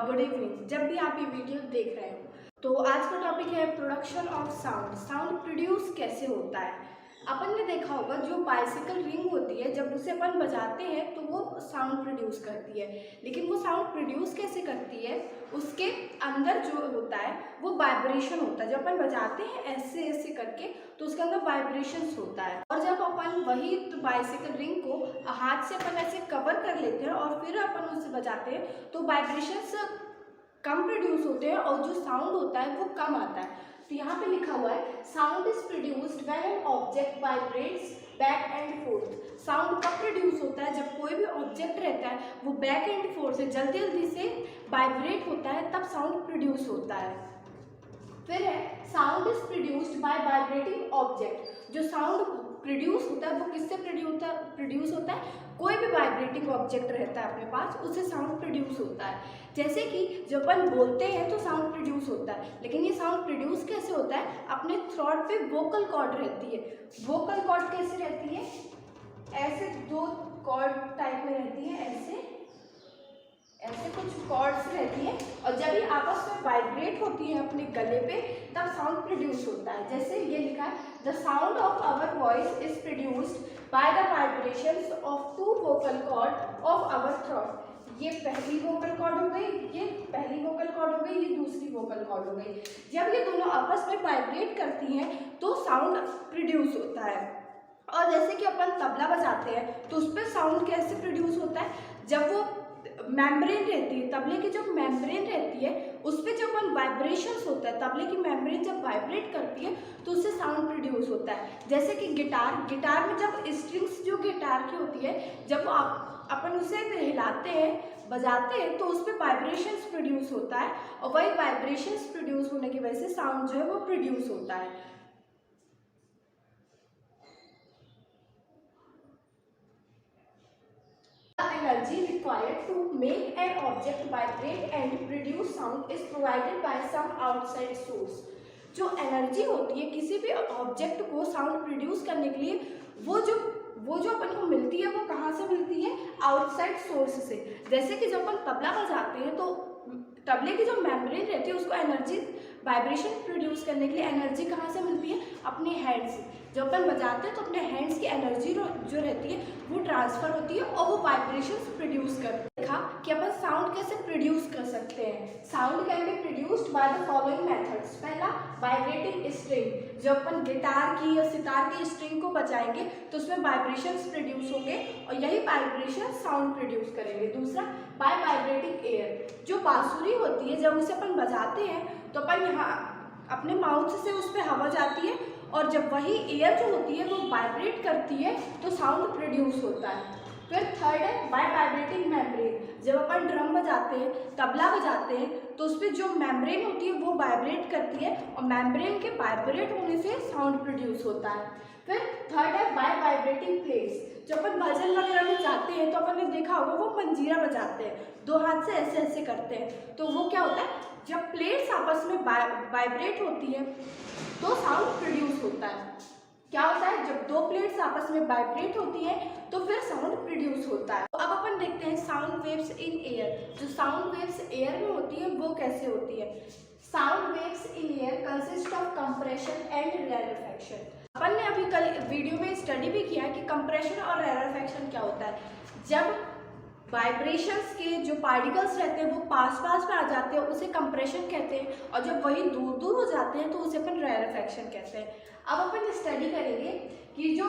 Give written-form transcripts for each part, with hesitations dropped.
Good evening. जब भी आप ये वीडियो देख रहे हो तो आज का टॉपिक है production of sound. Sound produce कैसे होता है। अपन ने देखा होगा जो बाइसिकल रिंग होती है जब उसे अपन बजाते हैं तो वो साउंड प्रोड्यूस करती है, लेकिन वो साउंड प्रोड्यूस कैसे करती है, उसके अंदर जो होता है वो वाइब्रेशन होता है। जब अपन बजाते हैं ऐसे ऐसे करके तो उसके अंदर वाइब्रेशंस होता है, और जब अपन वही बाइसिकल रिंग को हाथ से अपन ऐसे कवर कर लेते हैं और फिर अपन उसे बजाते हैं तो वाइब्रेशंस कम प्रोड्यूस होते हैं और जो साउंड होता है वो कम आता है। तो यहाँ पे लिखा हुआ है sound is produced when an object vibrates back and fourth. Sound कब प्रोड्यूस होता है, जब कोई भी ऑब्जेक्ट रहता है वो बैक एंड फोर्थ से जल्दी जल्दी से वाइब्रेट होता है, तब साउंड प्रोड्यूस होता है। फिर है sound is produced bye vibrating object. जो साउंड प्रोड्यूस होता है वो किससे प्रोड्यूस होता है, कोई भी वाइब्रेटिंग ऑब्जेक्ट रहता है अपने पास उससे साउंड प्रोड्यूस होता है। जैसे कि जब अपन बोलते हैं तो साउंड प्रोड्यूस होता है, लेकिन ये साउंड प्रोड्यूस कैसे होता है, अपने थ्रोट पे वोकल कॉर्ड रहती है। वोकल कॉर्ड कैसे रहती है, ऐसे दो कॉर्ड टाइप में रहती है, ऐसे ऐसे कुछ कॉर्ड्स रहती है, और जब ये आपस में वाइब्रेट होती है अपने गले पे तब साउंड प्रोड्यूस होता है। जैसे ये लिखा है the sound of our voice is produced by the vibrations of two vocal cord of our throat. ये पहली वोकल कॉर्ड हो गई, ये पहली वोकल कॉर्ड हो गई, ये दूसरी वोकल कॉर्ड हो गई। जब ये दोनों आपस में वाइब्रेट करती हैं तो साउंड प्रोड्यूस होता है। और जैसे कि अपन तबला बजाते हैं तो उस पर साउंड कैसे प्रोड्यूस होता है, जब वो मेम्ब्रेन रहती है, तबले की जो मेम्ब्रेन रहती है उस पर जब अपन वाइब्रेशंस होता है, तबले की मेम्ब्रेन जब वाइब्रेट करती है तो उससे साउंड प्रोड्यूस होता है। जैसे कि गिटार में जब स्ट्रिंग्स जो गिटार की होती है जब अपन उसे हिलाते हैं बजाते हैं तो उस पर वाइब्रेशंस प्रोड्यूस होता है, और वही वाइब्रेशंस प्रोड्यूस होने की वजह से साउंड जो है वो प्रोड्यूस होता है। Energy required to make an object vibrate and produce sound is provided by some outside source। जो एनर्जी होती है किसी भी ऑब्जेक्ट को साउंड प्रोड्यूस करने के लिए वो जो अपन को मिलती है वो कहाँ से मिलती है, आउटसाइड सोर्स से। जैसे कि जब अपन तबला बजाते हैं तो तबले की जो मेम्ब्रेन रहती है उसको एनर्जी वाइब्रेशन प्रोड्यूस करने के लिए एनर्जी कहाँ से मिलती है, अपने हैंड से। जब अपन बजाते हैं तो अपने हैंड्स की एनर्जी जो रहती है वो ट्रांसफर होती है और वो वाइब्रेशंस प्रोड्यूस करती है। देखा कि अपन साउंड कैसे प्रोड्यूस कर सकते हैं। Sound can be produced by the following methods. पहला, वाइब्रेटिंग स्ट्रिंग। जब अपन गिटार की या सितार की स्ट्रिंग को बजाएंगे तो उसमें वाइब्रेशंस प्रोड्यूस होंगे और यही वाइब्रेशन साउंड प्रोड्यूस करेंगे। दूसरा, बाय वाइब्रेटिंग एयर। जो बांसुरी होती है जब उसे अपन बजाते हैं तो अपन यहाँ अपने माउथ से उस पर हवा जाती है और जब वही एयर जो होती है वो वाइब्रेट करती है तो साउंड प्रोड्यूस होता है। फिर थर्ड है बाय वाइब्रेटिंग मेम्ब्रेन। जब अपन ड्रम बजाते हैं, तबला बजाते हैं तो उस पर जो मेम्ब्रेन होती है वो वाइब्रेट करती है और मेम्ब्रेन के वाइब्रेट होने से साउंड प्रोड्यूस होता है। फिर थर्ड है बाय वाइब्रेटिंग प्लेट्स। जब अपन भजन वगैरह में जाते हैं तो अपन ने देखा होगा वो मंजीरा बजाते हैं, दो हाथ से ऐसे ऐसे करते हैं, तो वो क्या होता है, जब प्लेट्स आपस में वाइब्रेट होती है तो साउंड प्रोड्यूस होता है। क्या होता है, जब दो प्लेट्स आपस में वाइब्रेट होती है तो फिर साउंड प्रोड्यूस होता है। तो अब अपन देखते हैं साउंड वेव्स इन एयर। जो साउंड वेव्स एयर में होती है वो कैसे होती है। Sound waves in air consist of compression and rarefaction. अपन ने अभी कल वीडियो में स्टडी भी किया कि कंप्रेशन और रेयरफैक्शन क्या होता है। जब वाइब्रेशंस के जो पार्टिकल्स रहते हैं वो पास में आ जाते हैं उसे कंप्रेशन कहते हैं, और जब वही दूर दूर हो जाते हैं तो उसे अपन रेयरफैक्शन कहते हैं। अब अपन स्टडी करेंगे कि जो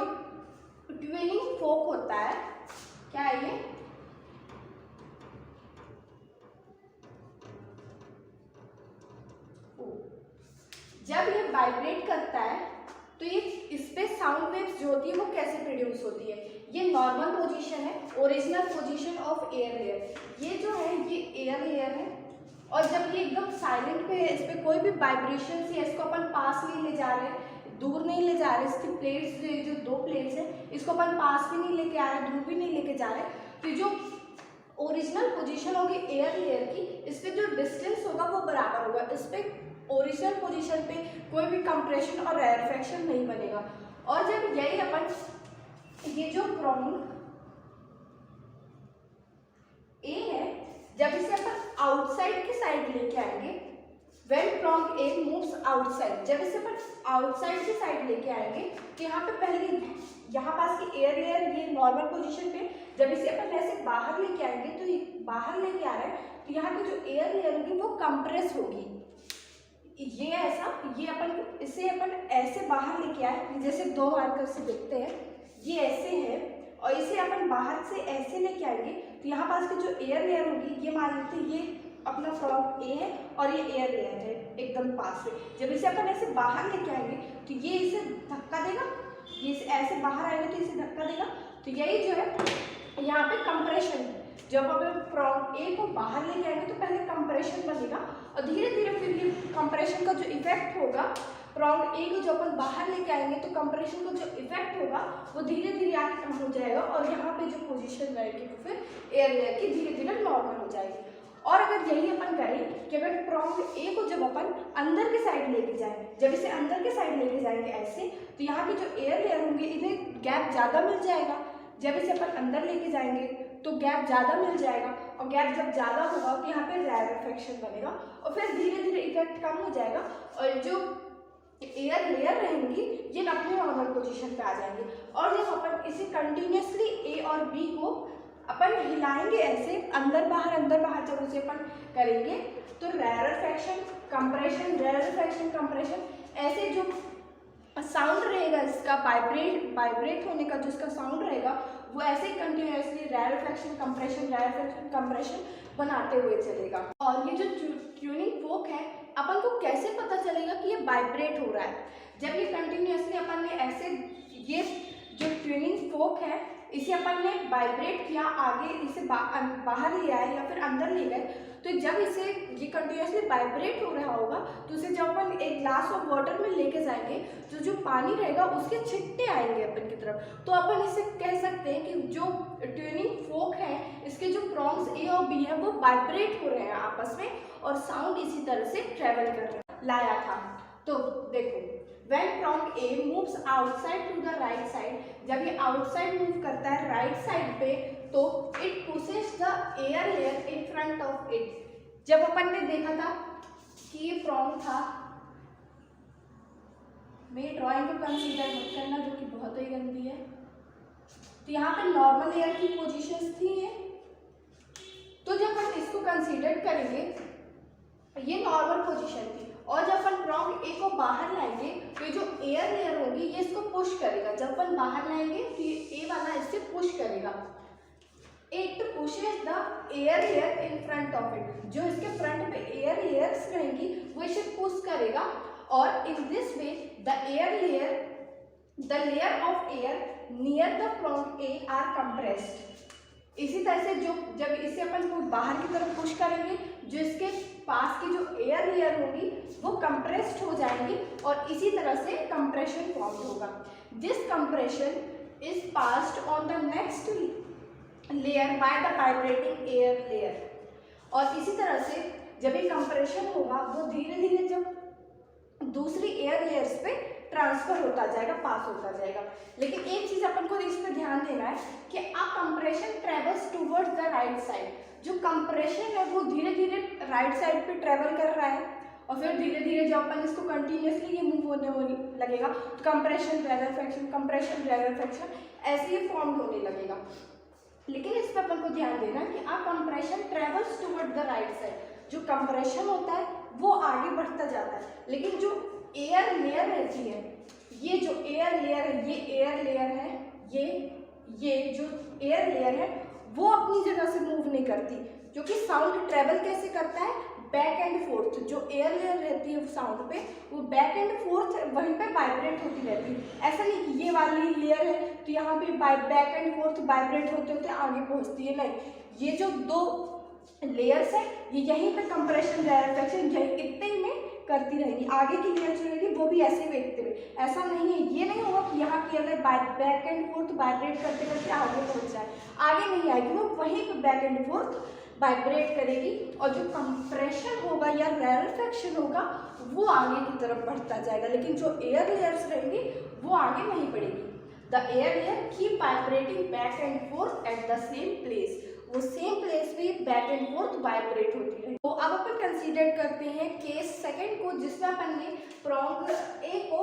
ट्विनिंग फोक होता है, क्या है ये, जब ये वाइब्रेट करता है तो ये इस पे साउंड वेव्स जो होती है वो कैसे प्रोड्यूस होती है। ये नॉर्मल पोजीशन है, original position of air layer. ये जो है ये एयर लेयर है, और जब ये एकदम साइलेंट पे है, इस पर कोई भी वाइब्रेशन है, इसको अपन पास नहीं ले जा रहे, दूर नहीं ले जा रहे, इसकी प्लेट्स जो दो प्लेट्स है इसको अपन पास भी नहीं लेके आ रहे, दूर भी नहीं लेके जा रहे, तो जो ओरिजिनल पोजीशन होगी एयर लेयर की, इस पर जो डिस्टेंस होगा वो बराबर होगा। इस पर ओरिजिनल पोजीशन पे कोई भी कंप्रेशन और रेयरफैक्शन नहीं बनेगा। और जब यही अपन ये जो क्रोनिक ए है जब इसे अपन आउटसाइड की साइड लेके आएंगे, when prong A moves outside, जब इसे अपन आउटसाइड की साइड लेके आएंगे तो यहाँ पे पहले यहाँ पास की एयर लेयर ये नॉर्मल पोजीशन पे, जब इसे अपन ऐसे बाहर लेके आएंगे तो ये बाहर लेके आ रहा है तो यहाँ की जो एयर लेयर होगी वो कंप्रेस होगी। ये ऐसा, ये अपन इसे अपन ऐसे बाहर लेके आए, जैसे दो मार्कर से देखते हैं, ये ऐसे है और इसे अपन बाहर से ऐसे लेके आएंगे तो यहाँ पास की जो एयर लेयर होगी, ये मान लेते हैं ये अपना फ्रॉग ए है और ये एयर लेयर है एकदम पास से। जब इसे अपन ऐसे बाहर लेके आएंगे तो ये इसे धक्का देगा, ये ऐसे बाहर आएगा तो इसे धक्का देगा, तो यही जो है यहाँ पे कंप्रेशन है। जब अपन फ्रॉग ए को बाहर लेके आएंगे तो पहले कंप्रेशन बनेगा और धीरे धीरे फिर ये कंप्रेशन का जो इफेक्ट होगा, फ्रॉग ए को जो अपन बाहर लेके आएंगे तो कंप्रेशन का जो इफेक्ट होगा वो धीरे धीरे आगे कम हो जाएगा और यहाँ पे जो पोजीशन रहेगी वो फिर एयर लेयर की धीरे धीरे नॉर्मल हो जाएगी। और अगर यही अपन करें कि अगर फ्रॉग ए को जब अपन अंदर की साइड लेके जाएं, जब इसे अंदर की साइड लेके जाएंगे ऐसे, तो यहाँ की जो एयर लेयर होंगे इन्हें गैप ज़्यादा मिल जाएगा। जब इसे अपन अंदर लेके जाएंगे तो गैप ज़्यादा मिल जाएगा और गैप जब ज़्यादा होगा तो यहाँ पे रैरेफैक्शन बनेगा और फिर धीरे धीरे इफेक्ट कम हो जाएगा और जो एयर लेयर रहेंगी ये अपने नॉर्मल पोजीशन पे आ जाएंगे। और जब अपन इसे कंटिन्यूसली ए और बी को अपन हिलाएंगे ऐसे अंदर बाहर जब उसे अपन करेंगे तो रैरेफैक्शन कंप्रेशन, रैरेफैक्शन कंप्रेशन, ऐसे जो साउंड रहेगा इसका वाइब्रेट होने का जो इसका साउंड रहेगा वो ऐसे कंटिन्यूसली रैरेफैक्शन कंप्रेशन बनाते हुए चलेगा। और ये जो ट्यूनिंग फोक है अपन को कैसे पता चलेगा कि ये वाइब्रेट हो रहा है? जब ये कंटिन्यूसली अपन ने ऐसे, ये जो ट्यूनिंग फोक है इसे अपन ने वाइब्रेट किया, आगे इसे बाहर ले आए या फिर अंदर ले गए, तो जब इसे ये कंटिन्यूसली वाइब्रेट हो रहा होगा तो इसे जब अपन एक ग्लास ऑफ वाटर में लेके जाएंगे तो जो पानी रहेगा उसके छिट्टे आएंगे अपन की तरफ, तो अपन इसे कह सकते हैं कि जो ट्यूनिंग फोक है इसके जो प्रॉन्ग्स ए और बी है वो वाइब्रेट हो रहे हैं आपस में और साउंड इसी तरह से ट्रेवल कर लाया था। तो देखो, when prong A moves outside to the right side, जब ये outside move करता है राइट साइड पे तो it pushes the air layer in front of it। जब अपन ने देखा था कि ये prong था, मेरी ड्राइंग को कंसीडर मत करना जो कि बहुत ही गंदी है, तो यहाँ पे नॉर्मल एयर की पोजीशंस थी ये, तो जब हम इसको कंसीडर करेंगे ये नॉर्मल पोजीशन थी और जब अपन प्रॉन्ग ए को बाहर लाएंगे तो ये जो एयर लेयर होगी ये इसको पुश करेगा। जब अपन बाहर लाएंगे तो ये ए वाला इससे पुश करेगा। It pushes the air layer in front of it, जो इसके फ्रंट पे एयर लेयर्स रहेंगी वो इसे पुश करेगा और in this way the layer of air near the prong A R compressed. इसी तरह से जो जब इसे अपन को बाहर की तरफ पुश करेंगे जो इसके पास की जो एयर लेयर होगी वो कंप्रेस्ड हो जाएंगी और इसी तरह से कंप्रेशन फॉर्म होगा। This compression is passed on the next layer by the vibrating air layer. और इसी तरह से जब ये कंप्रेशन होगा वो धीरे धीरे जब दूसरी एयर लेयर्स पे ट्रांसफर होता जाएगा, पास होता जाएगा। लेकिन एक चीज अपन को इस पर ध्यान देना है कि a compression travels towards the right side. जो कंप्रेशन है वो धीरे धीरे राइट साइड पे ट्रेवल कर रहा है और फिर धीरे धीरे जब अपन इसको कंटिन्यूसली ये मूव होने लगेगा तो कंप्रेशन रैरेफैक्शन ऐसे ही फॉर्म होने लगेगा। लेकिन इस पर अपन को ध्यान देना कि a compression travels toward the right side. जो कंप्रेशन होता है वो आगे बढ़ता जाता है, लेकिन जो एयर लेयर रहती है, ये जो एयर लेयर है, ये एयर लेयर है, ये जो एयर लेयर है वो अपनी जगह से मूव नहीं करती, क्योंकि साउंड ट्रेवल कैसे करता है, बैक एंड फोर्थ। जो एयर लेयर रहती है साउंड पे वो बैक एंड फोर्थ वहीं पे वाइब्रेट होती रहती है। ऐसा नहीं कि ये वाली लेयर है तो यहाँ पे बैक एंड फोर्थ वाइब्रेट होते होते आगे पहुँचती है, नहीं। ये जो दो लेयर्स है ये यहीं पे कंप्रेशन रैरेफैक्शन यही इतने ही में करती रहेगी। आगे की लेयर जो रहेगी वो भी ऐसे देखते हुए, ऐसा नहीं है, ये नहीं होगा कि यहाँ की अगर बैक एंड फोर्थ वाइब्रेट करते करते आगे पहुँच जाए, आगे नहीं आएगी, वो वहीं पे बैक एंड फोर्थ वाइब्रेट करेगी और जो कंप्रेशन होगा या रैरेफैक्शन होगा वो आगे की तरफ बढ़ता जाएगा। लेकिन जो एयर लेयर्स रहेंगी वो आगे नहीं बढ़ेगी। The air layer keep vibrating back and fourth at the same place. वो सेम प्लेस पे बैक एंड फोर्थ वाइब्रेट होती रहे। तो अब अपन कंसीडर करते हैं केस सेकंड को, जिसमें अपन ने प्रोंग ए को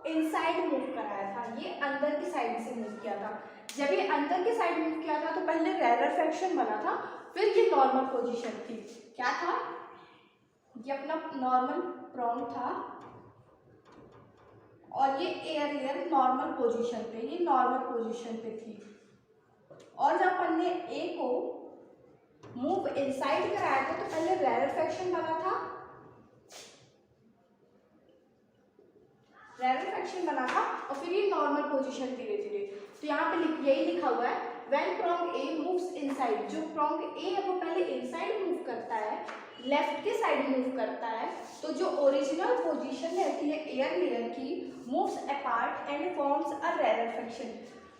इनसाइड मूव कराया था, ये अंदर की साइड से मूव किया था। जब ये अंदर की साइड मूव किया था तो पहले रैरफैक्शन बना था, फिर ये नॉर्मल पोजीशन थी। क्या था? ये अपना नॉर्मल प्रोंग था और ये एयर लेयर नॉर्मल पोजीशन पे, ये नॉर्मल पोजीशन पे थी। और जब अपन ने ए को मूव इनसाइड कराया था तो पहले रैरफैक्शन बना था, रैरफैक्शन बना था और फिर ये नॉर्मल पोजीशन धीरे धीरे। तो यहाँ पे यही लिखा हुआ है when prong A moves inside. जो प्रोंग ए है वो पहले इनसाइड मूव करता है, लेफ्ट के साइड मूव करता है, तो जो ओरिजिनल पोजीशन रहती है एयर लेयर की moves apart and forms a rarefaction.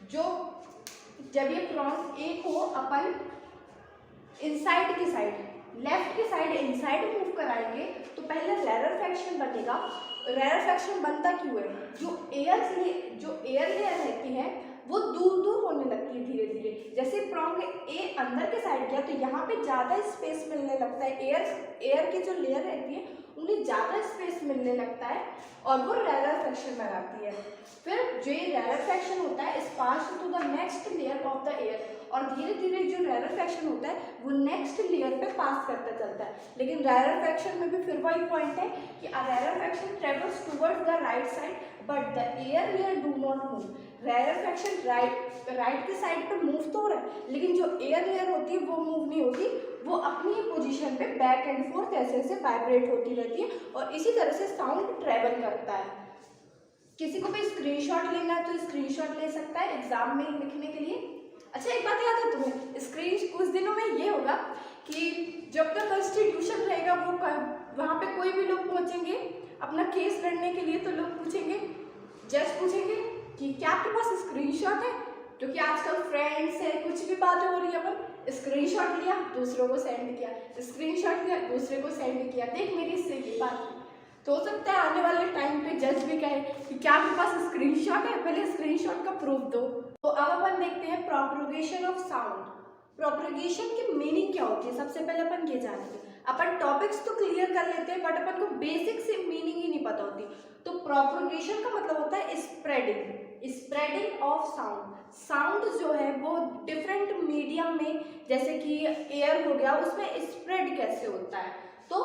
जो जब ये प्रोंग ए को अपन इनसाइड की साइड, लेफ्ट की साइड इनसाइड मूव कराएंगे तो पहले रैरफैक्शन बनेगा। रैरफैक्शन बनता क्यों है? जो एयर लेयर रहती है वो दूर दूर होने लगती है धीरे धीरे। जैसे प्रोंग ए अंदर के साइड गया तो यहाँ पे ज़्यादा स्पेस मिलने लगता है, एयर की जो लेयर रहती है उन्हें ज़्यादा स्पेस मिलने लगता है और वो रैरफैक्शन बनाती है। फिर जो ये रैरफैक्शन होता है is pass to the next layer of the air, और धीरे धीरे जो रैरफैक्शन होता है वो नेक्स्ट लेयर पे पास करता चलता है। लेकिन रैरफैक्शन में भी फिर वही पॉइंट है कि rarefaction travels towards the right side but the air layer do not move. Rarefaction right की साइड पे मूव तो हो रहा है, लेकिन जो एयर लेयर होती है वो मूव नहीं होती, वो अपनी ही पोजीशन पे बैक एंड फोर्थ ऐसे ऐसे वाइब्रेट होती रहती है और इसी तरह से साउंड ट्रेवल करता है। किसी को भी स्क्रीनशॉट लेना है तो स्क्रीनशॉट ले सकता है एग्जाम में लिखने के लिए। अच्छा, एक बात याद है तुम्हें, स्क्रीन कुछ दिनों में ये होगा कि जब तक कॉन्स्टिट्यूशन रहेगा वो वहाँ पे कोई भी लोग पहुँचेंगे अपना केस लड़ने के लिए, तो लोग पूछेंगे, जज पूछेंगे कि क्या आपके पास स्क्रीनशॉट है? क्योंकि आजकल फ्रेंड्स है, कुछ भी बातें हो रही है, अपन स्क्रीनशॉट लिया दूसरों को सेंड किया, स्क्रीनशॉट लिया दूसरे को सेंड किया, देख मेरी इससे ये बात। तो हो सकता है आने वाले टाइम पे जज भी कहे कि क्या आपके पास स्क्रीनशॉट है, पहले स्क्रीनशॉट का प्रूफ दो। तो अब अपन देखते हैं प्रोपगेशन ऑफ साउंड। प्रोपगेशन की मीनिंग क्या होती है, सबसे पहले अपन ये जानेंगे। अपन टॉपिक्स तो क्लियर कर लेते हैं बट अपन को बेसिक से मीनिंग ही नहीं पता होती। तो प्रोपगेशन का मतलब होता है स्प्रेडिंग ऑफ साउंड। साउंड जो है वो डिफरेंट मीडियम में, जैसे कि एयर हो गया, उसमें स्प्रेड कैसे होता है। तो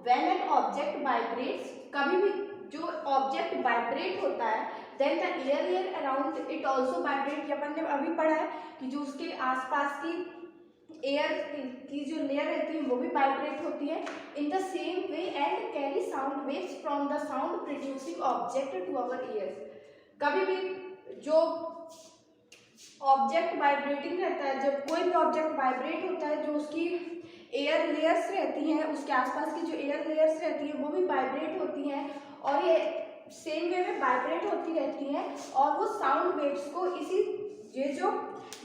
व्हेन एन ऑब्जेक्ट वाइब्रेट्स, कभी भी जो ऑब्जेक्ट वाइब्रेट होता है, then the air layer around it also vibrate. अपन ने अभी पढ़ा है कि जो उसके आसपास की एयर की जो लेयर रहती है वो भी वाइब्रेट होती है। In the same way and carry sound waves from the sound producing object to our ears. कभी भी जो ऑब्जेक्ट वाइब्रेटिंग रहता है, जब कोई भी ऑब्जेक्ट वाइब्रेट होता है, जो उसकी एयर लेयर्स रहती हैं, उसके आसपास की जो एयर लेयर्स रहती है वो भी वाइब्रेट होती हैं और ये सेम वे में वाइब्रेट होती रहती हैं और वो साउंड वेव्स को ये जो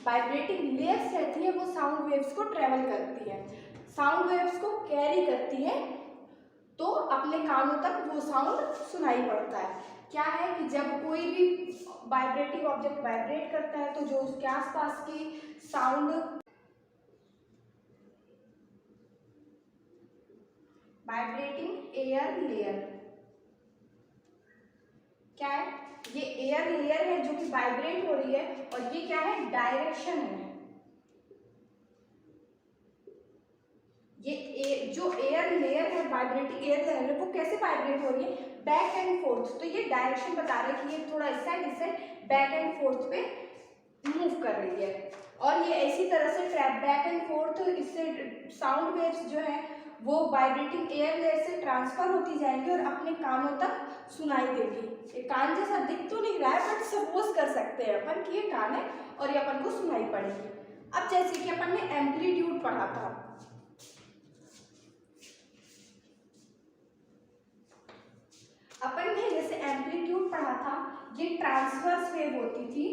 वाइब्रेटिंग लेयर्स रहती है वो साउंड वेव्स को ट्रेवल करती है, साउंड वेव्स को कैरी करती है, तो अपने कानों तक वो साउंड सुनाई पड़ता है। क्या है कि जब कोई भी वाइब्रेटिंग ऑब्जेक्ट वाइब्रेट करता है तो जो उसके आसपास की साउंड वाइब्रेटिंग एयर लेयर, क्या है, ये एयर लेयर है जो कि वाइब्रेट हो रही है और ये क्या है, डायरेक्शन है। ये जो एयर लेयर है, वाइब्रेटिंग एयर लेयर है, वो कैसे वाइब्रेट हो रही है, बैक एंड फोर्थ। तो ये डायरेक्शन बता रहा है कि ये थोड़ा इस साइड बैक एंड फोर्थ पे मूव कर रही है और ये इसी तरह से बैक एंड फोर्थ, इससे साउंड वेव्स जो है वो वाइब्रेटिंग एयर लेयर से ट्रांसफर होती जाएंगी और अपने कानों तक सुनाई देगी। ये कान जैसा दिख तो नहीं रहा है बट सपोज कर सकते हैं अपन कि ये कान है और ये अपन को सुनाई पड़ेगी। अब जैसे कि अपन ने एम्पलीट्यूड पढ़ा था, अपन ने जैसे एम्पलीट्यूड पढ़ा था, ये ट्रांसवर्स वेव होती थी।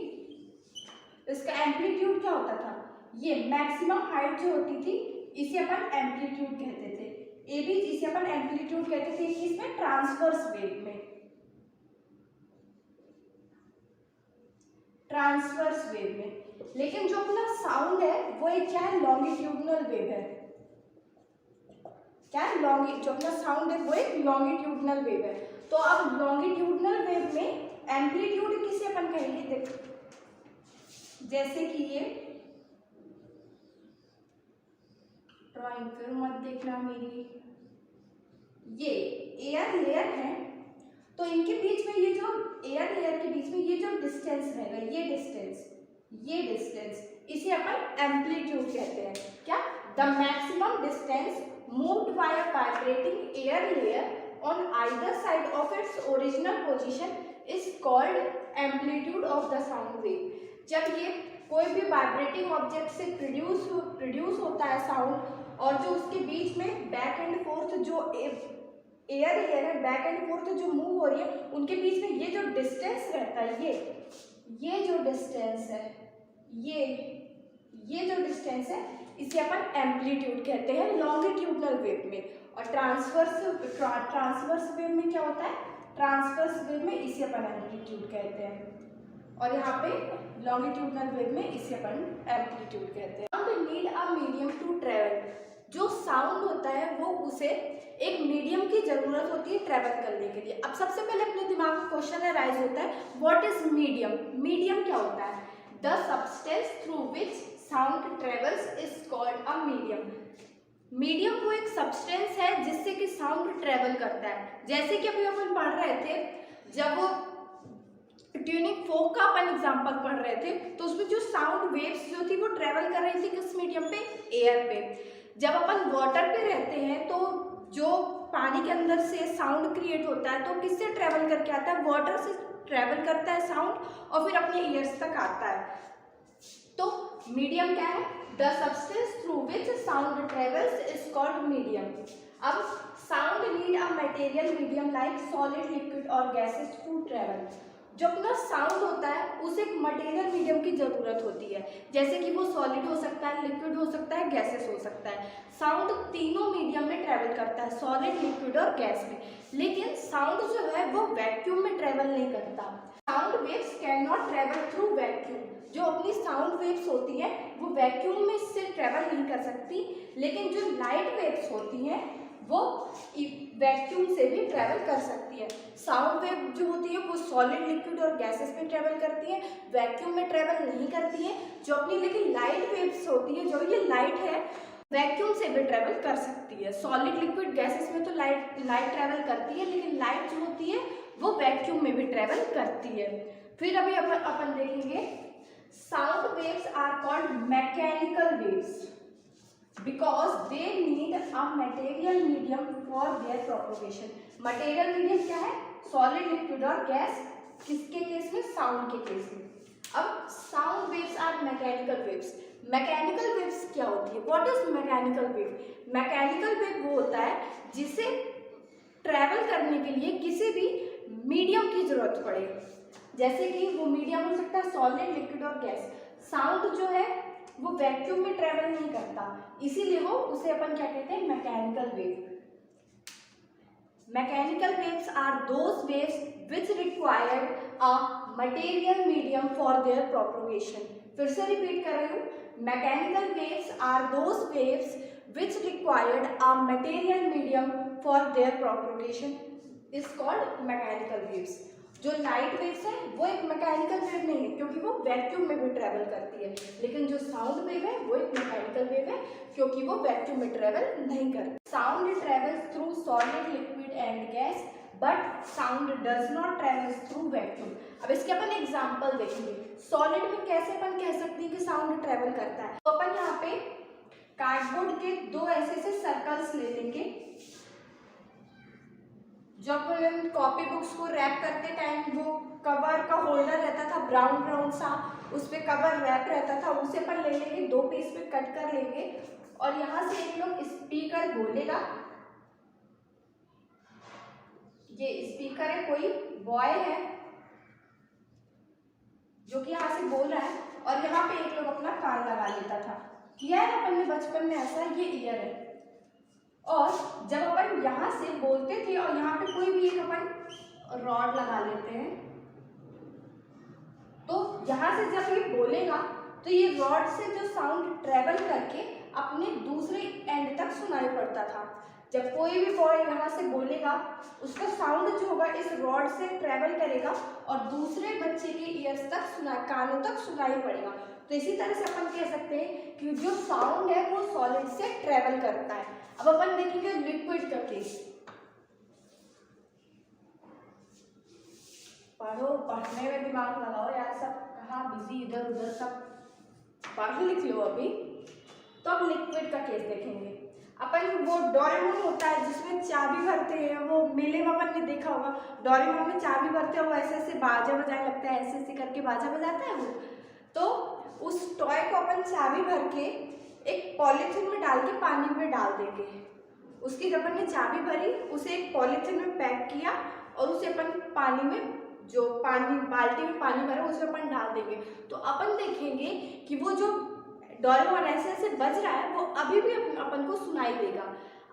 इसका एम्पलीट्यूड क्या होता था, ये मैक्सिमम हाइट जो होती थी इसे अपन एम्पलीट्यूड कहते थे। ए भी इसे अपन एम्पलीट्यूड कहते थे कि इसमें ट्रांसवर्स वेव में ट्रांसवर्स वेव में। लेकिन जो अपना साउंड है वो एक क्या है, लॉन्गिट्यूडनल वेव है। क्या है, जो अपना साउंड है वो एक लॉन्गिट्यूडनल वेव है। तो अब लॉन्गिट्यूडनल वेव में एम्पलीट्यूड किसे अपन कहेंगे, देखो जैसे कि ये ड्राइंग फिर मत देखना मेरी, ये एयर लेयर है, तो इनके बीच में ये जो एयर लेयर के बीच में ये जो डिस्टेंस रहेगा, ये डिस्टेंस इसे अपन एम्पलीट्यूड कहते हैं। क्या, the maximum distance moved by a vibrating air layer on either side of its original position is called amplitude of the sound wave. जब ये कोई भी वाइब्रेटिंग ऑब्जेक्ट से प्रोड्यूस होता है साउंड, और जो उसके बीच में बैक एंड फोर्थ जो एयर लेयर है, बैक एंड फोर्थ जो मूव हो रही है, उनके बीच में ये जो डिस्टेंस रहता है, ये जो डिस्टेंस है, ये जो डिस्टेंस है, इसे अपन एम्पलीट्यूड कहते हैं लॉन्गिट्यूडनल वेव में। और ट्रांसवर्स वेव में क्या होता है, ट्रांसवर्स वेव में इसे अपन एम्पलीट्यूड कहते हैं, और यहाँ पे लॉन्गिट्यूडनल वेव में इसे अपन एम्पलीट्यूड कहते हैं। Sound need a medium to travel. जो साउंड होता है वो उसे एक मीडियम की जरूरत होती है ट्रेवल करने के लिए। अब सबसे पहले अपने दिमाग में क्वेश्चन अराइज होता है, व्हाट इज मीडियम? मीडियम क्या होता है? The substance through which sound travels is called a medium. Medium वो एक सब्सटेंस है जिससे कि साउंड ट्रेवल करता है। जैसे कि अभी अपन पढ़ रहे थे, जब वो ट्यूनिंग फोक का अपन एग्जांपल पढ़ रहे थे, तो उसमें जो साउंड वेव्स जो थी वो ट्रेवल कर रही थी किस मीडियम पे, एयर पे। जब अपन वाटर पे रहते हैं तो जो पानी के अंदर से साउंड क्रिएट होता है तो किससे ट्रेवल करके आता है, वाटर से ट्रेवल करता है साउंड, और फिर अपने ईयर्स तक आता है। तो मीडियम क्या है, the substance through which sound travels is called medium. अब sound need a material medium like solid, liquid और गैसेस टू ट्रेवल। जो अपना साउंड होता है उसे एक मटेरियल मीडियम की जरूरत होती है, जैसे कि वो सॉलिड हो सकता है, लिक्विड हो सकता है, गैसेस हो सकता है। साउंड तीनों मीडियम में ट्रेवल करता है, सॉलिड, लिक्विड और गैस में। लेकिन साउंड जो है वो वैक्यूम में ट्रेवल नहीं करता। Sound waves can not travel through vacuum. जो अपनी साउंड वेव्स होती हैं वो वैक्यूम में से ट्रेवल नहीं कर सकती, लेकिन जो लाइट वेव्स होती हैं वो वैक्यूम से भी ट्रेवल कर सकती है। साउंड वेव जो होती है वो सॉलिड, लिक्विड और गैसेस में ट्रेवल करती है, वैक्यूम में ट्रेवल नहीं करती है। जो अपनी लेकिन लाइट वेव्स होती है, जो ये लाइट है, वैक्यूम से भी ट्रेवल कर सकती है। सॉलिड, लिक्विड, गैसेस में तो लाइट ट्रेवल करती है, लेकिन लाइट जो होती है वो वैक्यूम में भी ट्रेवल करती है। फिर अभी अपन देखेंगे, sound waves are called mechanical waves because they need a material medium for their propagation। material medium क्या है, solid, liquid और गैस। किसके केस में, साउंड के केस में। अब sound waves are mechanical waves. Mechanical waves क्या होती है, what is mechanical wave? Mechanical wave वो होता है जिसे ट्रैवल करने के लिए किसी भी मीडियम की जरूरत पड़े, जैसे कि वो मीडियम हो सकता है सॉलिड, लिक्विड और गैस। साउंड जो है वो वैक्यूम में ट्रेवल नहीं करता, इसीलिए वो उसे अपन क्या कहते हैं, mechanical wave. Mechanical waves are those waves which require a material medium for their propagation. फिर से रिपीट कर रही हूँ, mechanical waves are those waves which required a material medium for their propagation is called mechanical waves. जो light waves है वो एक mechanical wave नहीं है, क्योंकि वो वैक्यूम में भी ट्रेवल करती है। लेकिन जो साउंड वेव है वो एक मैकेनिकल वेव है, क्योंकि वो वैक्यूम में ट्रेवल नहीं करती। Sound travels through solid, liquid and gas, but sound does not travels through vacuum. अब इसके अपन एग्जाम्पल देखेंगे। सॉलिड में कैसे अपन कह सकते हैं कि साउंड ट्रेवल करता है, तो अपन यहाँ पे कार्डबोर्ड के दो ऐसे सर्कल्स ले लेंगे। जब कॉपी बुक्स को रैप करते टाइम वो कवर का होल्डर रहता था ब्राउन सा, उस पर कवर रैप रहता था, उसे अपन ले लेंगे, दो पीस में कट कर लेंगे, और यहाँ से एक लोग स्पीकर बोलेगा। ये स्पीकर है, कोई बॉय है जो कि यहाँ से बोल रहा है, और यहाँ पे एक लोग अपना कान लगा लेता था। किया है अपन ने बचपन में ऐसा, ये ईयर है। और जब अपन यहाँ से बोलते थे और यहाँ पे कोई भी एक अपन रॉड लगा लेते हैं, तो यहाँ से जब ये बोलेगा तो ये रॉड से जो साउंड ट्रेवल करके अपने दूसरे एंड तक सुनाई पड़ता था। जब कोई भी बॉय यहाँ से बोलेगा उसका साउंड जो होगा इस रॉड से ट्रेवल करेगा और दूसरे बच्चे के ईयर्स तक कानों तक सुनाई पड़ेगा। तो इसी तरह से अपन कह सकते हैं कि जो साउंड है वो सॉलिड से ट्रेवल करता है। अब अपन देखेंगे लिक्विड का केस। पढ़ो, पढ़ने में दिमाग लगाओ यार, सब कहाँ बिजी इधर उधर सब पढ़ लिख लो अभी। तो अब लिक्विड का केस देखेंगे अपन। वो डोरेमोन होता है जिसमें चाबी भरते हैं, वो मेले में अपन ने देखा होगा, डोरेमोन में चाबी भरते हैं, वो ऐसे ऐसे बाजा बजाने लगता है, ऐसे ऐसे करके बाजा बजाता है वो। तो उस टॉय को अपन चाबी भर के एक पॉलीथीन में डाल के पानी में डाल देंगे। उसकी जब अपन ने चाबी भरी उसे एक पॉलीथीन में पैक किया और उसे अपन पानी में, जो पानी बाल्टी में पानी भरा उसमें अपन डाल देंगे। तो अपन देखेंगे कि वो जो डोरेमोन ऐसे ऐसे बज रहा है वो अभी भी अपन को सुनाई देगा।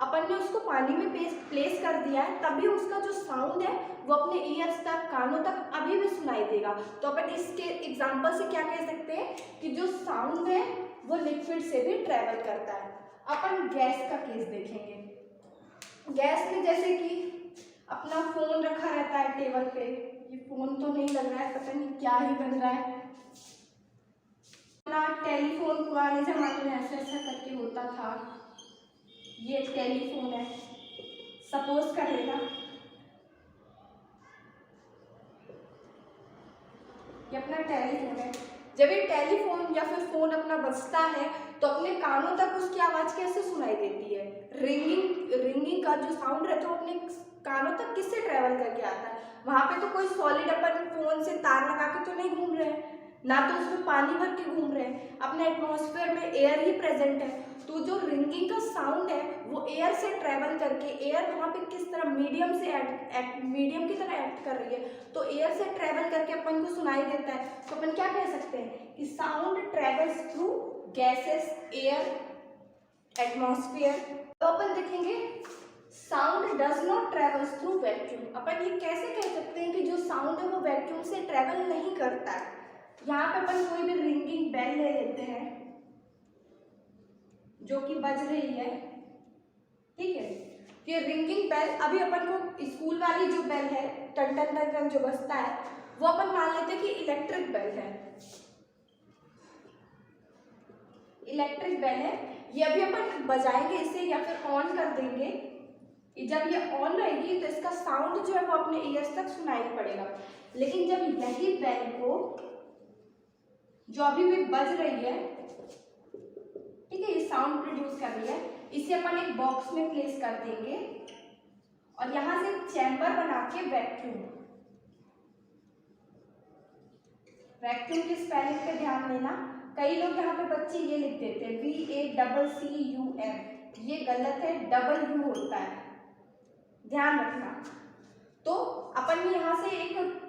अपन ने उसको पानी में प्लेस कर दिया है, तभी उसका जो साउंड है वो अपने ईयर्स तक, कानों तक अभी भी सुनाई देगा। तो अपन इसके एग्जांपल से क्या कह सकते हैं कि जो साउंड है वो लिक्विड से भी ट्रेवल करता है। अपन गैस का केस देखेंगे। गैस में जैसे कि अपना फोन रखा रहता है टेबल पे, ये फोन तो नहीं लग रहा है, पता नहीं क्या ही बन रहा है। अपना टेलीफोन पुराने जमाने में ऐसा ऐसा करके होता था, ये टेलीफोन है, सपोज कर लेना ये अपना टेलीफोन है। जब ये टेलीफोन या फिर फोन अपना बजता है तो अपने कानों तक उसकी आवाज कैसे सुनाई देती है? रिंगिंग का जो साउंड रहता है वो अपने कानों तक किससे ट्रेवल करके आता है? वहां पे तो कोई सॉलिड अपन फोन से तार लगा के तो नहीं घूम रहे हैं, ना तो उसमें पानी भर के घूम रहे हैं, अपने एटमॉस्फेयर में एयर ही प्रेजेंट है। तो जो रिंगिंग का साउंड है वो एयर से ट्रेवल करके, एयर वहाँ पे किस तरह मीडियम की तरह एक्ट कर रही है, तो एयर से ट्रेवल करके अपन को सुनाई देता है। तो अपन क्या कह सकते हैं कि sound travels through gases, air, atmosphere. तो अपन देखेंगे sound does not travels through vacuum. अपन ये कैसे कह सकते हैं कि जो साउंड है वो वैक्यूम से ट्रेवल नहीं करता है? यहाँ पे अपन कोई भी रिंगिंग बेल ले लेते हैं जो कि बज रही है, ठीक है। ये रिंगिंग बेल, अभी अपन को स्कूल वाली जो बेल है टन टन टन टन जो बजता है वो अपन मान लेते हैं कि इलेक्ट्रिक बेल है, इलेक्ट्रिक बेल है। ये अभी अपन बजाएंगे इसे या फिर ऑन कर देंगे। जब ये ऑन रहेगी तो इसका साउंड जो है वो अपने ईयर्स तक सुनाई पड़ेगा। लेकिन जब यही बेल को, जो अभी भी बज रही है, ठीक है, ये साउंड प्रोड्यूस कर रही है, इसे अपन एक बॉक्स में प्लेस कर देंगे और यहां से एक चैम्बर बना के वैक्यूम की स्पेलिंग पे ध्यान देना। कई लोग यहाँ पे बच्चे ये लिख देते हैं VACCUM, ये गलत है, डबल यू होता है, ध्यान रखना। तो अपन ने यहाँ से एक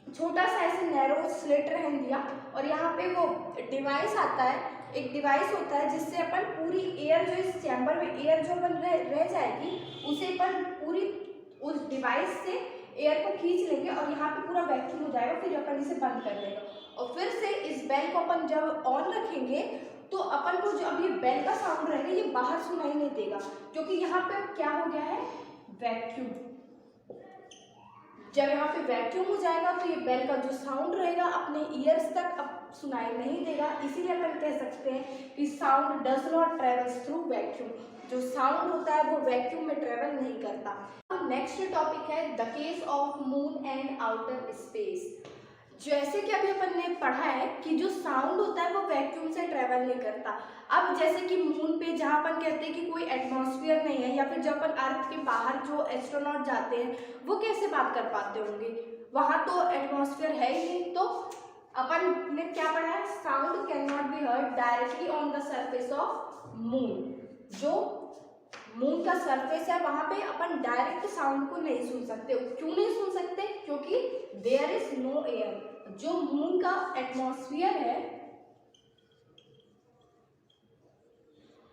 छोटा सा ऐसे नैरो स्लिट रहन दिया और यहाँ पे वो डिवाइस आता है, एक डिवाइस होता है जिससे अपन पूरी एयर, जो इस चैम्बर में एयर जो अपन रह जाएगी उसे अपन पूरी उस डिवाइस से एयर को खींच लेंगे और यहाँ पे पूरा वैक्यूम हो जाएगा। फिर अपन इसे बंद कर देंगे और फिर से इस बेल को अपन जब ऑन रखेंगे तो अपन को जो अब ये बेल का साउंड रहेगा ये बाहर सुनाई नहीं देगा, क्योंकि यहाँ पे क्या हो गया है, वैक्यूम। जब यहाँ पे वैक्यूम हो जाएगा तो ये बेल का जो साउंड रहेगा अपने ईयर्स तक अब सुनाई नहीं देगा। इसीलिए अपन कह सकते हैं कि sound does not travels through vacuum. जो साउंड होता है वो वैक्यूम में ट्रेवल नहीं करता। नेक्स्ट टॉपिक है the case of moon and outer space. जैसे कि अभी अपन ने पढ़ा है कि जो साउंड होता है वो वैक्यूम से ट्रेवल नहीं करता। अब जैसे कि मून पे जहाँ अपन कहते हैं कि कोई एटमॉस्फेयर नहीं है, या फिर जब अपन अर्थ के बाहर जो एस्ट्रोनॉट जाते हैं वो कैसे बात कर पाते होंगे, वहाँ तो एटमॉस्फेयर है ही नहीं। तो अपन ने क्या पढ़ा है, sound can not be heard directly on the surface of moon. जो मून का सरफेस है वहां पे अपन डायरेक्ट साउंड को नहीं सुन सकते। क्यों नहीं सुन सकते? क्योंकि देयर इज नो एयर। जो मून का एटमॉस्फेयर है,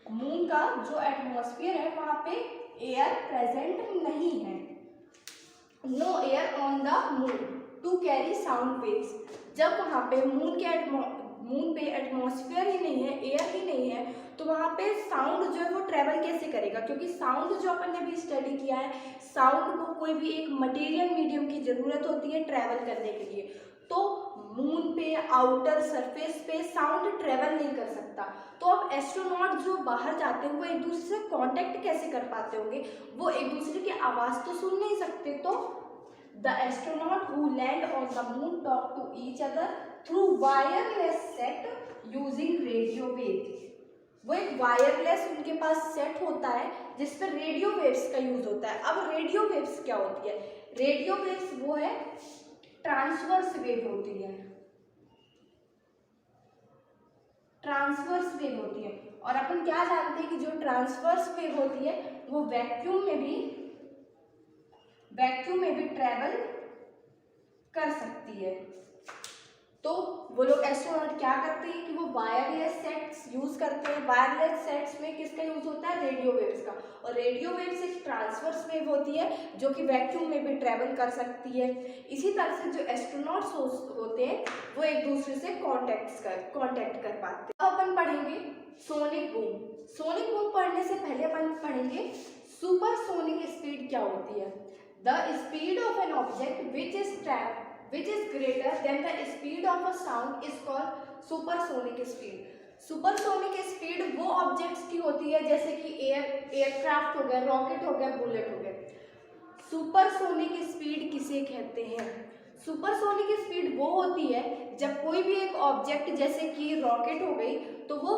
मून का जो एटमॉस्फेयर है वहां पे एयर प्रेजेंट नहीं है, no air on the moon. To carry sound waves. जब वहाँ पे मून पे एटमॉस्फेयर ही नहीं है, एयर ही नहीं है, तो वहाँ पे साउंड जो है वो ट्रैवल कैसे करेगा? क्योंकि साउंड जो अपन ने भी स्टडी किया है, साउंड को कोई भी एक मटेरियल मीडियम की ज़रूरत होती है ट्रैवल करने के लिए। तो मून पे, आउटर सरफेस पे साउंड ट्रैवल नहीं कर सकता। तो अब एस्ट्रोनॉट जो बाहर जाते हैं वो एक दूसरे से कांटेक्ट कैसे कर पाते होंगे? वो एक दूसरे की आवाज़ तो सुन नहीं सकते। तो The astronaut who land on the moon talk to each other through wireless set using radio wave। वो एक वायरलेस उनके पास सेट होता है जिस पर रेडियो वेव्स का यूज होता है। अब रेडियो वेव्स क्या होती है? रेडियो वेव्स वो है ट्रांसवर्स वेव होती है, ट्रांसवर्स वेव होती है। और अपन क्या जानते हैं कि जो ट्रांसवर्स वेव होती है वो वैक्यूम में भी ट्रैवल कर सकती है। तो वो लोग एस्ट्रोनॉट क्या करते हैं कि वो वायरलेस सेट्स यूज करते हैं। वायरलेस सेट्स में किसका यूज होता है? रेडियो वेव्स का। और रेडियो वेव्स एक ट्रांसवर्स वेव होती है जो कि वैक्यूम में भी ट्रैवल कर सकती है। इसी तरह से जो एस्ट्रोनॉट्स होते हैं वो एक दूसरे से कांटेक्ट कर पाते हैं। अब अपन पढ़ेंगे सोनिक बूम। सोनिक बूम पढ़ने से पहले अपन पढ़ेंगे सुपरसोनिक स्पीड क्या होती है। The speed of an object which is greater than the speed of a sound is called supersonic speed। Supersonic speed वो ऑब्जेक्ट्स की होती है जैसे कि एयरक्राफ्ट हो गया, रॉकेट हो गया, बुलेट हो गया। सुपरसोनिक स्पीड किसे कहते हैं? सुपरसोनिक स्पीड वो होती है जब कोई भी एक ऑब्जेक्ट जैसे कि रॉकेट हो गई तो वो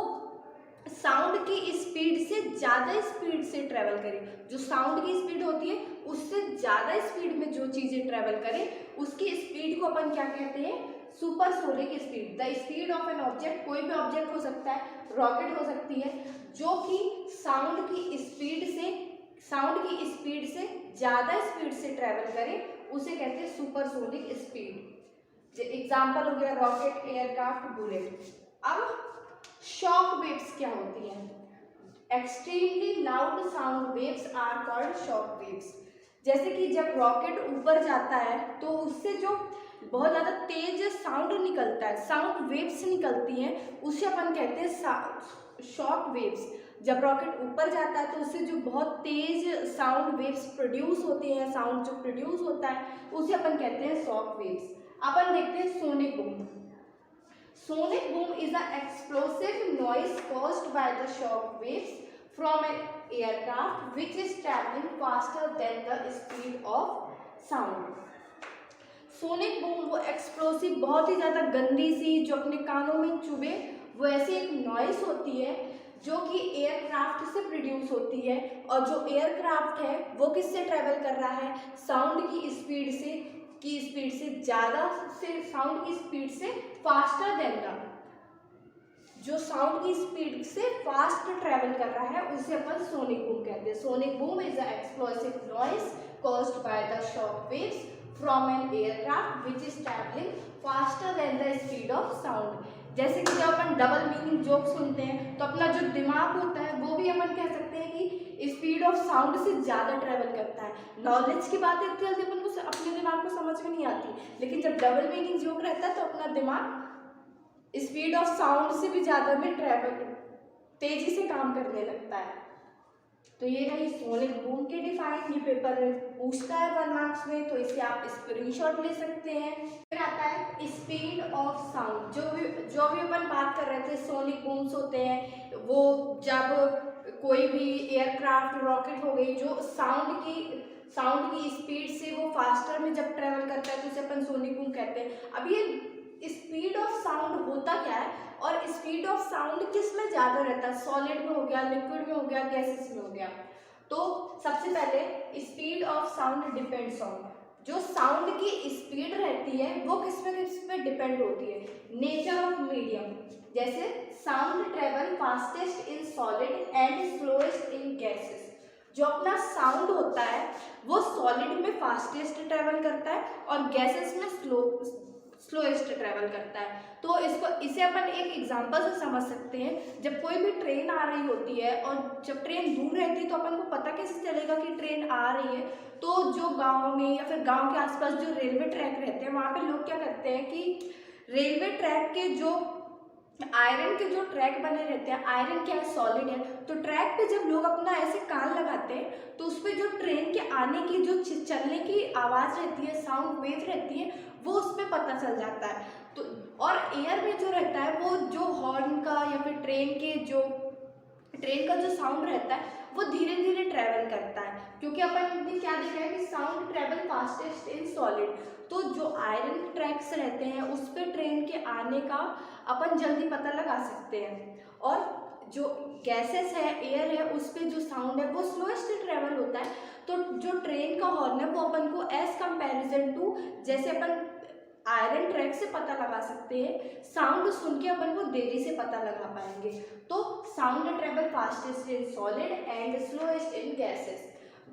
साउंड की स्पीड से ज़्यादा स्पीड से ट्रैवल करे। जो साउंड की स्पीड होती है उससे ज़्यादा स्पीड में जो चीज़ें ट्रैवल करें उसकी स्पीड को अपन क्या कहते हैं? Supersonic speed. The speed of an object, कोई भी ऑब्जेक्ट हो सकता है, रॉकेट हो सकती है, जो कि साउंड की स्पीड से ज़्यादा स्पीड से ट्रैवल करे उसे कहते हैं सुपरसोनिक स्पीड। एग्जाम्पल हो गया रॉकेट, एयरक्राफ्ट, बुलेट। अब शॉक वेव्स क्या होती हैं? Extremely loud sound waves are called shock waves. जैसे कि जब रॉकेट ऊपर जाता है तो उससे जो बहुत ज़्यादा तेज साउंड निकलता है, साउंड वेव्स निकलती हैं, उसे अपन कहते हैं शॉक वेव्स। जब रॉकेट ऊपर जाता है तो उससे जो बहुत तेज साउंड वेव्स प्रोड्यूस होती हैं, साउंड जो प्रोड्यूस होता है उसे अपन कहते हैं शॉक वेव्स। अपन देखते हैं sonic boom. Sonic boom is an explosive noise caused by the shock waves from an aircraft which is traveling faster than the speed of sound। Sonic boom वो explosive, बहुत ही ज़्यादा गंदी सी, जो अपने कानों में चुभे, वो ऐसी एक नॉइस होती है जो कि एयरक्राफ्ट से प्रोड्यूस होती है। और जो एयरक्राफ्ट है वो किससे ट्रैवल कर रहा है? साउंड की स्पीड से ज़्यादा से, साउंड की स्पीड से फास्टर देन द, जो साउंड की स्पीड से फास्ट ट्रैवल कर रहा है उसे अपन सोनिक बूम कहते हैं। Sonic boom is a explosive noise caused by the shock waves from an aircraft which is travelling faster than the speed of sound. जैसे कि जब अपन डबल मीनिंग जोक सुनते हैं तो अपना जो दिमाग होता है वो भी अपन कह सकते हैं कि स्पीड ऑफ साउंड से ज़्यादा ट्रैवल करता है। नॉलेज की बात इतनी जल्दी अपन को अपने दिमाग को समझ में नहीं आती, लेकिन जब डबल मीनिंग जोक रहता है तो अपना दिमाग स्पीड ऑफ साउंड से भी ज़्यादा में ट्रैवल तेज़ी से काम करने लगता है। तो ये रही सोनिक बूम के डिफाइन। ये पेपर पूछता है 1 मार्क्स में, तो इसे आप स्क्रीनशॉट ले सकते हैं। फिर आता है स्पीड ऑफ साउंड। जो भी अपन बात कर रहे थे, सोनिक बूम्स होते हैं वो जब कोई भी एयरक्राफ्ट, रॉकेट हो गई, जो साउंड की स्पीड से वो फास्टर में जब ट्रेवल करता है तो उसे अपन सोनिक बूम कहते हैं। अब ये स्पीड ऑफ साउंड होता क्या है और स्पीड ऑफ साउंड किस में ज़्यादा रहता है? सॉलिड में हो गया, लिक्विड में हो गया, गैसेस में हो गया। तो सबसे पहले speed of sound depends on, जो साउंड की स्पीड रहती है वो किस पे डिपेंड होती है? Nature of medium. जैसे sound travel fastest in solid and slowest in gases. जो अपना साउंड होता है वो सॉलिड में फास्टेस्ट ट्रेवल करता है और गैसेस में स्लोएस्ट ट्रैवल करता है। तो इसे अपन एक एग्जांपल से समझ सकते हैं। जब कोई भी ट्रेन आ रही होती है और जब ट्रेन दूर रहती है तो अपन को पता कैसे चलेगा कि ट्रेन आ रही है? तो जो गांव में या फिर गांव के आसपास जो रेलवे ट्रैक रहते हैं वहाँ पे लोग क्या करते हैं कि रेलवे ट्रैक के जो आयरन के जो ट्रैक बने रहते हैं, आयरन क्या है, सॉलिड है, तो ट्रैक पे जब लोग अपना ऐसे कान लगाते हैं तो उस पर जो ट्रेन के आने की जो चलने की आवाज़ रहती है, साउंड वेव रहती है, वो उस पर पता चल जाता है। तो और एयर में जो रहता है वो जो हॉर्न का या फिर ट्रेन का जो साउंड रहता है वो धीरे धीरे ट्रैवल करता है, क्योंकि अपन ने क्या देखा है कि sound travel fastest in solid. तो जो आयरन ट्रैक्स रहते हैं उस पर ट्रेन के आने का अपन जल्दी पता लगा सकते हैं। और जो गैसेस है, एयर है, उस पर जो साउंड है वो स्लोएस्ट ट्रैवल होता है। तो जो ट्रेन का हॉर्न है वो अपन को एज कंपैरिजन टू, जैसे अपन आयरन ट्रैक से पता लगा सकते हैं, साउंड सुन के अपन को देरी से पता लगा पाएंगे। तो sound travel fastest in solid and slowest in gases.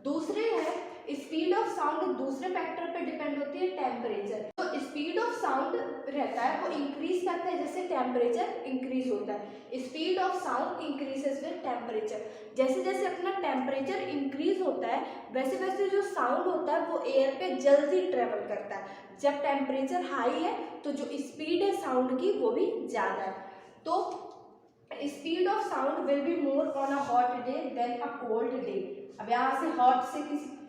दूसरे है स्पीड ऑफ साउंड, दूसरे फैक्टर पे डिपेंड होती है टेम्परेचर। तो स्पीड ऑफ साउंड रहता है वो इंक्रीज करता है जैसे टेम्परेचर इंक्रीज होता है। Speed of sound increases with temperature. जैसे जैसे अपना टेम्परेचर इंक्रीज होता है वैसे वैसे जो साउंड होता है वो एयर पे जल्दी ट्रेवल करता है। जब टेम्परेचर हाई है तो जो स्पीड है साउंड की वो भी ज़्यादा है। तो speed of sound will be more on a hot day than a cold day. अब यहाँ से हॉट से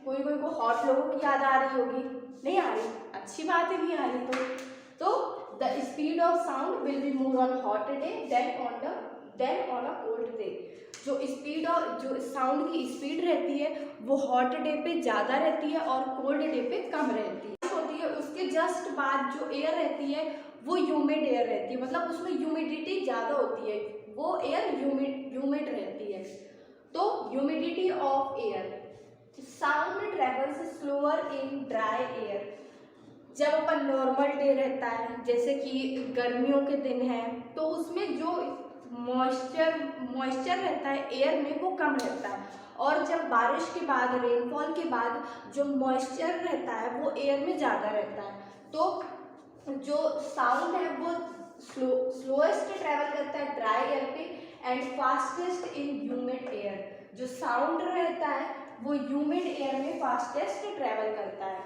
कोई को हॉट लोगों की याद आ रही होगी, नहीं आ रही, अच्छी बात है, नहीं आ रही। तो the speed of sound will be more on hot day than on a cold day. जो साउंड की स्पीड रहती है वो हॉट डे पे ज़्यादा रहती है और कोल्ड डे पे कम रहती है। उसके जस्ट बाद जो एयर रहती है वो ह्यूमिड एयर रहती है, मतलब उसमें ह्यूमिडिटी ज़्यादा होती है, वो एयर ह्यूमिड रहती है। तो humidity of air, sound travels slower in dry air. जब अपन नॉर्मल डे रहता है जैसे कि गर्मियों के दिन है तो उसमें जो मॉइस्चर रहता है एयर में वो कम रहता है, और जब बारिश के बाद, रेनफॉल के बाद जो मॉइस्चर रहता है वो एयर में ज़्यादा रहता है। तो जो साउंड है वो स्लोएस्ट ट्रैवल करता है ड्राई एयर पे and fastest in humid air. जो साउंड रहता है वो ह्यूमिड एयर में फास्टेस्ट ट्रैवल करता है।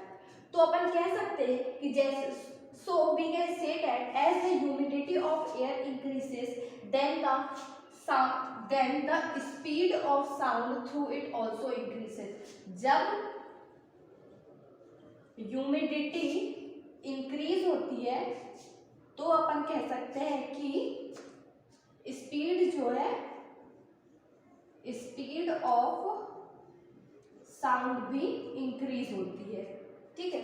तो अपन कह सकते हैं कि जैसे so we can say that as the humidity of air increases then the speed of sound through it also increases. जब ह्यूमिडिटी इंक्रीज होती है तो अपन कह सकते हैं कि स्पीड जो है, स्पीड ऑफ साउंड भी इंक्रीज होती है, ठीक है।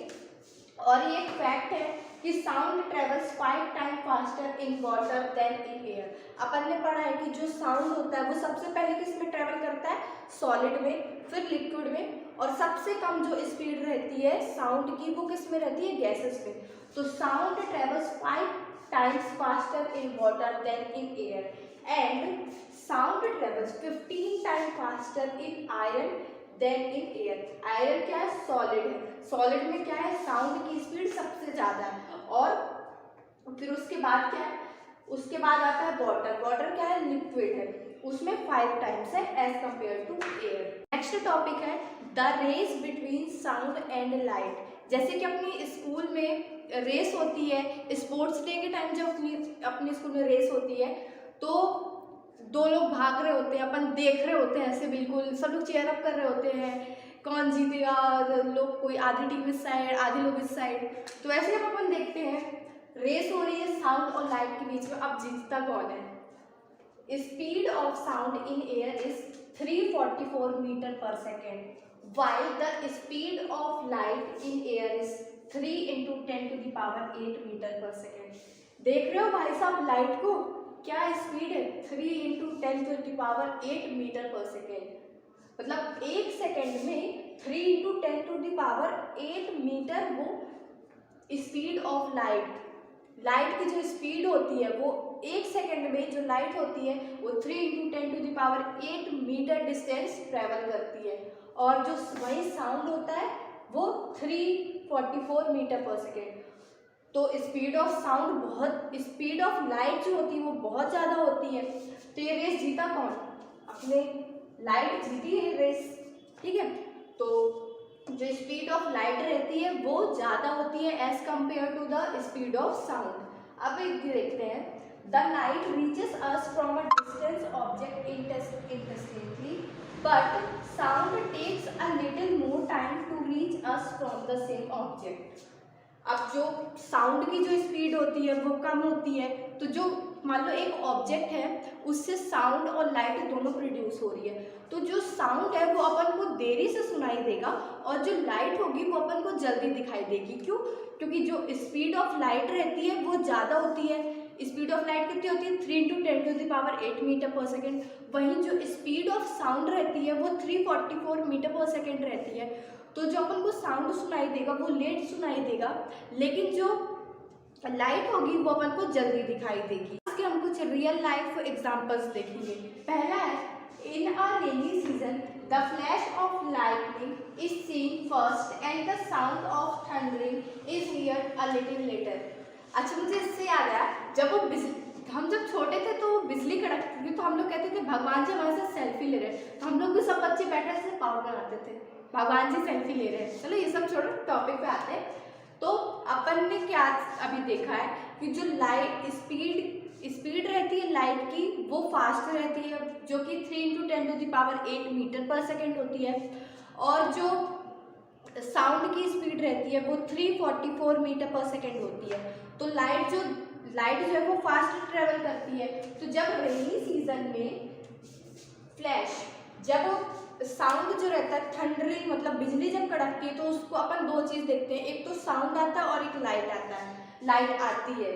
और ये एक फैक्ट है कि sound travels 5 time faster in water than in air. अपन ने पढ़ा है कि जो साउंड होता है वो सबसे पहले किस में ट्रेवल करता है, सॉलिड में, फिर लिक्विड में, और सबसे कम जो स्पीड रहती है साउंड की वो किस में रहती है, गैसेस में। तो sound travels 5 times faster in water than in air and sound travels 15 time faster in iron than in air. Iron क्या है, सॉलिड है, सॉलिड में क्या है, साउंड की स्पीड सबसे ज़्यादा है। और फिर उसके बाद क्या है, उसके बाद आता है वाटर। वाटर क्या है, लिक्विड है, उसमें 5 टाइम्स है as compare to air. Next topic है the race between sound and light. जैसे कि अपनी स्कूल में रेस होती है, स्पोर्ट्स डे के टाइम जब अपने स्कूल में रेस होती है तो 2 लोग भाग रहे होते हैं, अपन देख रहे होते हैं, ऐसे बिल्कुल सब लोग चेयर अप कर रहे होते हैं, कौन जीतेगा, लोग कोई आधी टीम इस साइड, आधे लोग इस साइड। तो ऐसे हम अपन देखते हैं रेस हो रही है साउंड और लाइट के बीच में, अब जीतता कौन है। Speed of sound in air is 344 metre per second while the speed of light in air is 3 into 10 to the power 8 metre per second. देख रहे हो भाई साहब लाइट को, क्या स्पीड है, 3 into 10 to the power 8 metre per second. मतलब 1 second में 3 into 10 to the power 8 metre वो स्पीड ऑफ लाइट। लाइट की जो स्पीड होती है वो 1 सेकेंड में जो लाइट होती है वो 3 into 10 to the power 8 metre distance travel करती है, और जो वही साउंड होता है वो 344 मीटर पर सेकेंड। तो स्पीड ऑफ साउंड बहुत, स्पीड ऑफ लाइट जो होती है वो बहुत ज़्यादा होती है। तो ये रेस जीता कौन? अपने लाइट जीती है रेस, ठीक है। तो जो स्पीड ऑफ लाइट रहती है वो ज़्यादा होती है as compare to the speed of sound. अब एक देखते हैं, the light reaches us from a distance object instantly but sound takes a little more time to reach us from the same object. अब जो साउंड की जो speed होती है वो कम होती है, तो जो मान लो एक ऑब्जेक्ट है उससे साउंड और लाइट दोनों प्रोड्यूस हो रही है, तो जो साउंड है वो अपन को देरी से सुनाई देगा और जो लाइट होगी वो अपन को जल्दी दिखाई देगी। क्यों? क्योंकि जो स्पीड ऑफ लाइट रहती है वो ज़्यादा होती है। स्पीड ऑफ लाइट कितनी होती है? 3 × 10⁸ मीटर पर सेकेंड। वहीं जो स्पीड ऑफ साउंड रहती है वो 344 मीटर पर सेकेंड रहती है। तो जो अपन को साउंड सुनाई देगा वो लेट सुनाई देगा, लेकिन जो लाइट होगी वो अपन को जल्दी दिखाई देगी। इसके हम कुछ रियल लाइफ एग्जांपल्स देखेंगे। पहला है, in a rainy season the flash of lightning is seen first and the sound of thundering is heard a little later. अच्छा, मुझे इससे याद आया, जब वो हम जब छोटे थे तो बिजली कड़कती थी तो हम लोग कहते थे भगवान जी हमारे साथ सेल्फी ले रहे हैं, तो हम लोग भी सब बच्चे बैठे से पाउडर लगाते थे, भगवान जी सेल्फी ले रहे हैं। चलो ये सब छोड़ो, टॉपिक पे आते हैं। तो अपन ने क्या अभी देखा है कि जो लाइट स्पीड रहती है लाइट की वो फास्ट रहती है, जो कि 3 × 10⁸ मीटर पर सेकेंड होती है, और जो साउंड की स्पीड रहती है वो 344 मीटर पर सेकेंड होती है। तो लाइट जो है वो फास्ट ट्रेवल करती है। तो जब रेनी सीजन में फ्लैश, जब साउंड जो रहता है थंडरिंग मतलब बिजली जब कड़कती है तो उसको अपन दो चीज़ देखते हैं, एक तो साउंड आता है और एक लाइट आता है, लाइट आती है।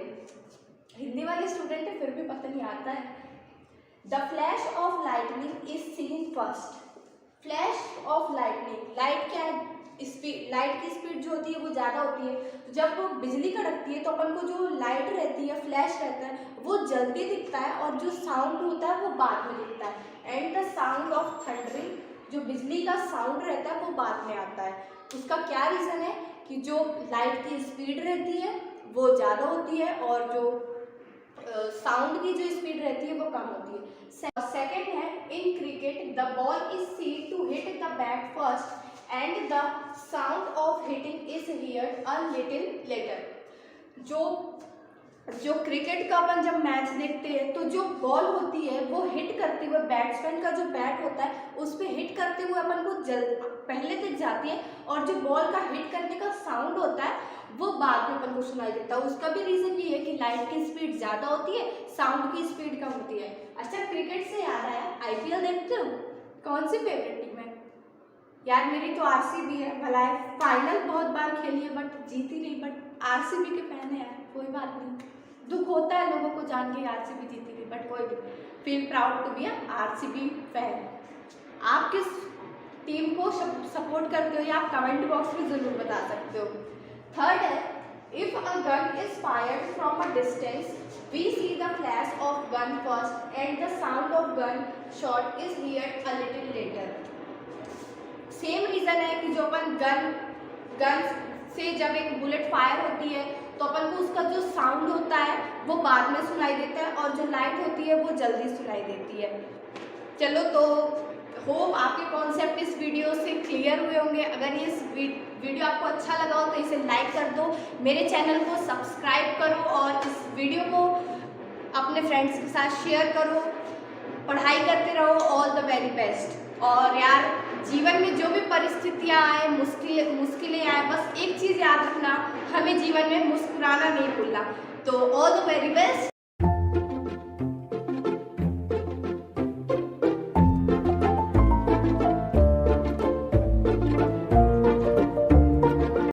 हिंदी वाले स्टूडेंट है फिर भी पता नहीं आता है। The flash of lightning is seen first. Flash of lightning, light क्या है? स्पीड, लाइट की स्पीड जो होती है वो ज़्यादा होती है। तो जब वो बिजली कड़कती है तो अपन को जो लाइट रहती है, फ्लैश रहता है, वो जल्दी दिखता है और जो साउंड होता है वो बाद में दिखता है। And the sound of thundering, जो बिजली का साउंड रहता है वो बाद में आता है। उसका क्या रीज़न है कि जो लाइट की स्पीड रहती है वो ज़्यादा होती है और जो साउंड की जो स्पीड रहती है वो कम होती है। सेकेंड है, in cricket the ball is seen to hit the bat first and the sound of hitting is heard a little later. जो क्रिकेट का अपन जब मैच देखते हैं तो जो बॉल होती है वो हिट करते हुए, बैट्समैन का जो बैट होता है उस पर हिट करते हुए अपन को पहले तक जाती है, और जो बॉल का हिट करने का साउंड होता है वो बाद में अपन को सुनाई देता है। उसका भी रीज़न ये है कि लाइट की स्पीड ज़्यादा होती है, साउंड की स्पीड कम होती है। अच्छा, क्रिकेट से याद आया, IPL देखते हो? कौन सी फेवरेट टीम है? यार मेरी तो RCB है। भला है फाइनल बहुत बार खेली है बट जीती नहीं, बट RCB के फैन है यार, कोई बात नहीं। दुख होता है लोगों को जान के RCB जीती नहीं, बट कोई feel proud to be RCB fan. आप किस टीम को सपोर्ट करते हो या आप कमेंट बॉक्स में ज़रूर बता सकते हो। थर्ड है, if a gun is fired from a distance we see the flash of gun first and the sound of gun shot is heard a little later. Same reason है कि जो अपन gun से जब एक बुलेट फायर होती है तो अपन को उसका जो साउंड होता है वो बाद में सुनाई देता है और जो लाइट होती है वो जल्दी सुनाई देती है। चलो, तो होप आपके कॉन्सेप्ट इस वीडियो से क्लियर हुए होंगे। अगर ये वीडियो आपको अच्छा लगा हो तो इसे लाइक कर दो, मेरे चैनल को सब्सक्राइब करो और इस वीडियो को अपने फ्रेंड्स के साथ शेयर करो। पढ़ाई करते रहो, ऑल द वेरी बेस्ट। और यार जीवन में जो भी परिस्थितियाँ आए, मुश्किलें आए, बस एक चीज़ याद रखना, हमें जीवन में मुस्कुराना नहीं भूलना। तो ऑल द वेरी बेस्ट।